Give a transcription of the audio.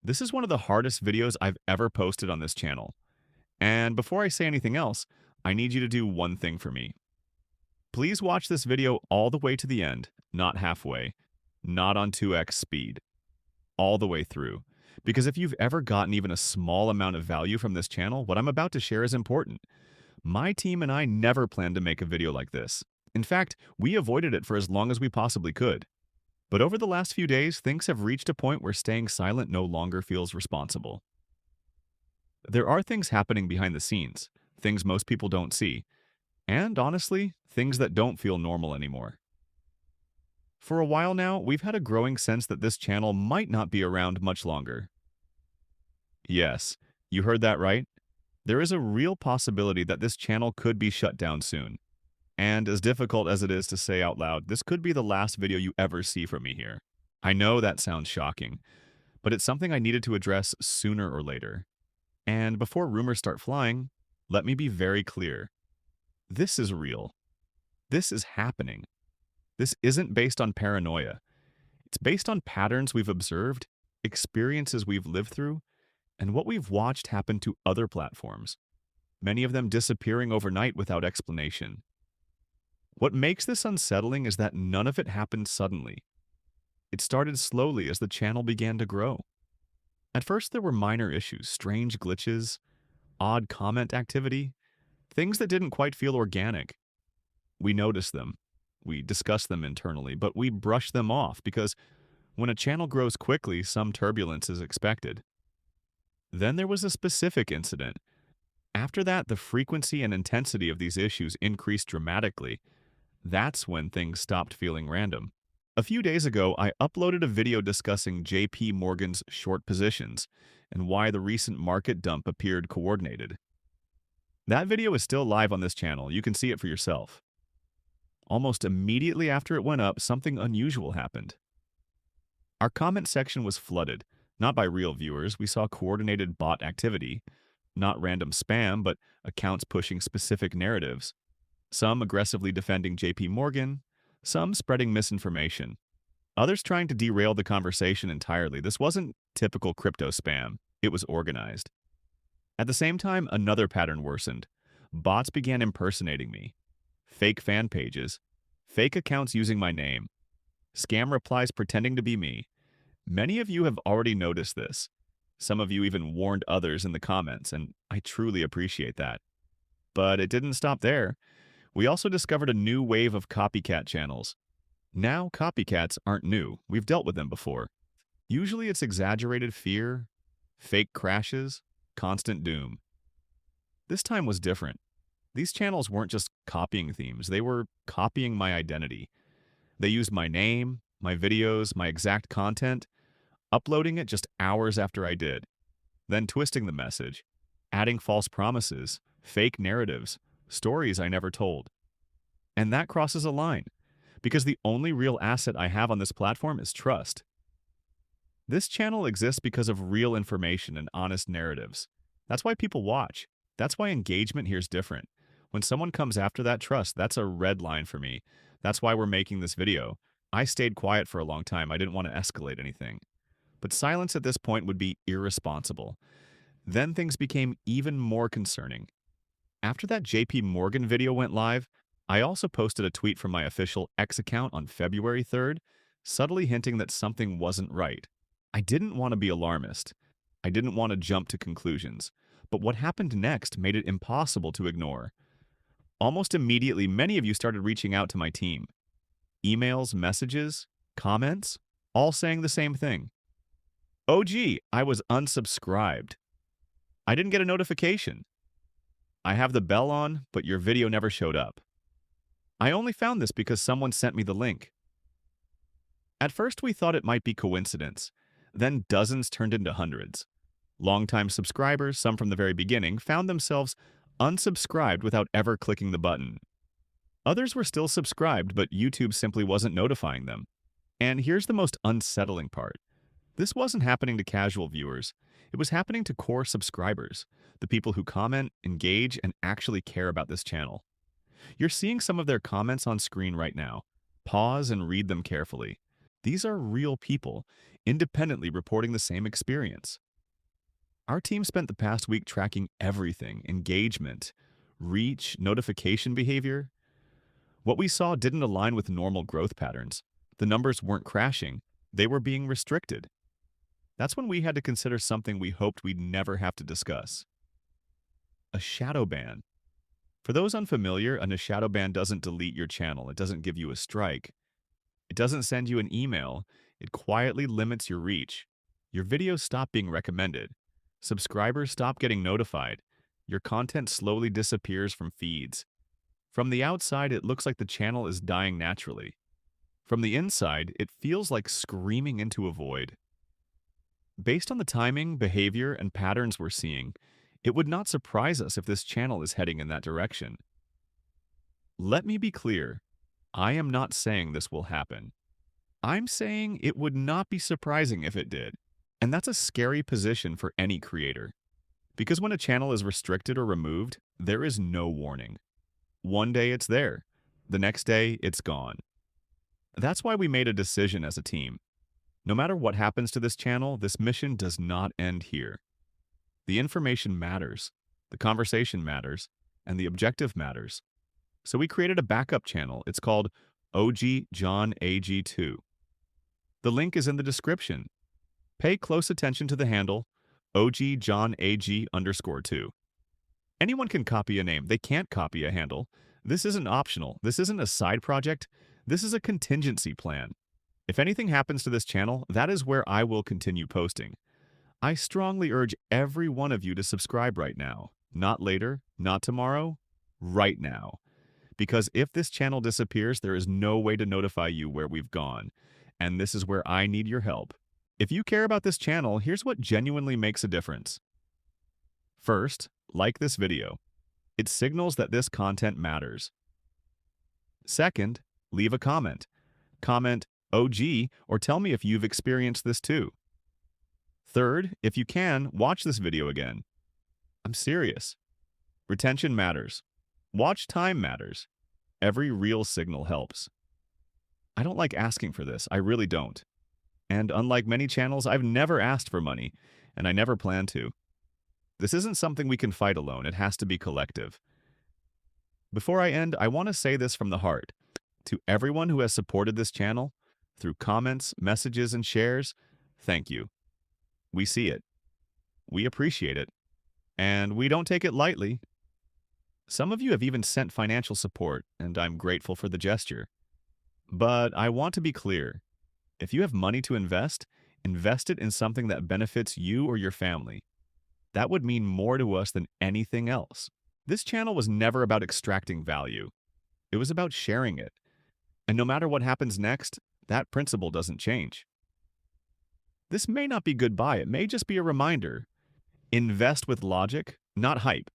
This is one of the hardest videos I've ever posted on this channel. And before I say anything else, I need you to do one thing for me. Please watch this video all the way to the end, not halfway, not on 2x speed, all the way through. Because if you've ever gotten even a small amount of value from this channel, what I'm about to share is important. My team and I never planned to make a video like this. In fact, we avoided it for as long as we possibly could. But over the last few days, things have reached a point where staying silent no longer feels responsible. There are things happening behind the scenes, things most people don't see, and honestly, things that don't feel normal anymore. For a while now, we've had a growing sense that this channel might not be around much longer. Yes, you heard that right. There is a real possibility that this channel could be shut down soon. And as difficult as it is to say out loud, this could be the last video you ever see from me here. I know that sounds shocking, but it's something I needed to address sooner or later. And before rumors start flying, let me be very clear. This is real. This is happening. This isn't based on paranoia. It's based on patterns we've observed, experiences we've lived through, and what we've watched happen to other platforms, many of them disappearing overnight without explanation. What makes this unsettling is that none of it happened suddenly. It started slowly as the channel began to grow. At first, there were minor issues, strange glitches, odd comment activity, things that didn't quite feel organic. We noticed them. We discussed them internally, but we brushed them off because when a channel grows quickly, some turbulence is expected. Then there was a specific incident. After that, the frequency and intensity of these issues increased dramatically. That's when things stopped feeling random. A few days ago, I uploaded a video discussing JP Morgan's short positions and why the recent market dump appeared coordinated. That video is still live on this channel. You can see it for yourself. Almost immediately after it went up, something unusual happened. Our comment section was flooded, not by real viewers. We saw coordinated bot activity, not random spam, but accounts pushing specific narratives. Some aggressively defending JP Morgan, some spreading misinformation, others trying to derail the conversation entirely. This wasn't typical crypto spam. It was organized. At the same time, another pattern worsened. Bots began impersonating me. Fake fan pages, fake accounts using my name, scam replies pretending to be me. Many of you have already noticed this. Some of you even warned others in the comments, and I truly appreciate that. But it didn't stop there. We also discovered a new wave of copycat channels. Now, copycats aren't new. We've dealt with them before. Usually it's exaggerated fear, fake crashes, constant doom. This time was different. These channels weren't just copying themes, they were copying my identity. They used my name, my videos, my exact content, uploading it just hours after I did, then twisting the message, adding false promises, fake narratives, stories I never told. And that crosses a line, because the only real asset I have on this platform is trust. This channel exists because of real information and honest narratives. That's why people watch. That's why engagement here is different. When someone comes after that trust, that's a red line for me. That's why we're making this video. I stayed quiet for a long time. I didn't want to escalate anything. But silence at this point would be irresponsible. Then things became even more concerning. After that JP Morgan video went live, I also posted a tweet from my official X account on February 3rd, subtly hinting that something wasn't right. I didn't want to be alarmist. I didn't want to jump to conclusions. But what happened next made it impossible to ignore. Almost immediately, many of you started reaching out to my team. Emails, messages, comments, all saying the same thing. Oh gee, I was unsubscribed. I didn't get a notification. I have the bell on, but your video never showed up. I only found this because someone sent me the link. At first, we thought it might be coincidence. Then dozens turned into hundreds. Longtime subscribers, some from the very beginning, found themselves unsubscribed without ever clicking the button. Others were still subscribed, but YouTube simply wasn't notifying them. And here's the most unsettling part. This wasn't happening to casual viewers. It was happening to core subscribers, the people who comment, engage, and actually care about this channel. You're seeing some of their comments on screen right now. Pause and read them carefully. These are real people, independently reporting the same experience. Our team spent the past week tracking everything: engagement, reach, notification behavior. What we saw didn't align with normal growth patterns. The numbers weren't crashing, they were being restricted. That's when we had to consider something we hoped we'd never have to discuss: a shadow ban. For those unfamiliar, a shadow ban doesn't delete your channel, it doesn't give you a strike, it doesn't send you an email, it quietly limits your reach. Your videos stop being recommended, subscribers stop getting notified, your content slowly disappears from feeds. From the outside, it looks like the channel is dying naturally. From the inside, it feels like screaming into a void. Based on the timing, behavior, and patterns we're seeing, it would not surprise us if this channel is heading in that direction. Let me be clear, I am not saying this will happen. I'm saying it would not be surprising if it did. And that's a scary position for any creator. Because when a channel is restricted or removed, there is no warning. One day it's there, the next day it's gone. That's why we made a decision as a team. No matter what happens to this channel, this mission does not end here. The information matters, the conversation matters, and the objective matters. So we created a backup channel. It's called OG John AG2. The link is in the description. Pay close attention to the handle, OG John AG_2. Anyone can copy a name. They can't copy a handle. This isn't optional. This isn't a side project. This is a contingency plan. If anything happens to this channel, that is where I will continue posting. I strongly urge every one of you to subscribe right now. Not later, not tomorrow, right now. Because if this channel disappears, there is no way to notify you where we've gone. And this is where I need your help. If you care about this channel, here's what genuinely makes a difference. First, like this video. It signals that this content matters. Second, leave a comment. Comment OG or tell me if you've experienced this too. Third, if you can, watch this video again. I'm serious. Retention matters. Watch time matters. Every real signal helps. I don't like asking for this. I really don't. And unlike many channels, I've never asked for money, and I never plan to. This isn't something we can fight alone. It has to be collective. Before I end, I want to say this from the heart. To everyone who has supported this channel, through comments, messages, and shares, thank you. We see it. We appreciate it. And we don't take it lightly. Some of you have even sent financial support, and I'm grateful for the gesture. But I want to be clear. If you have money to invest, invest it in something that benefits you or your family. That would mean more to us than anything else. This channel was never about extracting value. It was about sharing it. And no matter what happens next, that principle doesn't change. This may not be goodbye. It may just be a reminder. Invest with logic, not hype.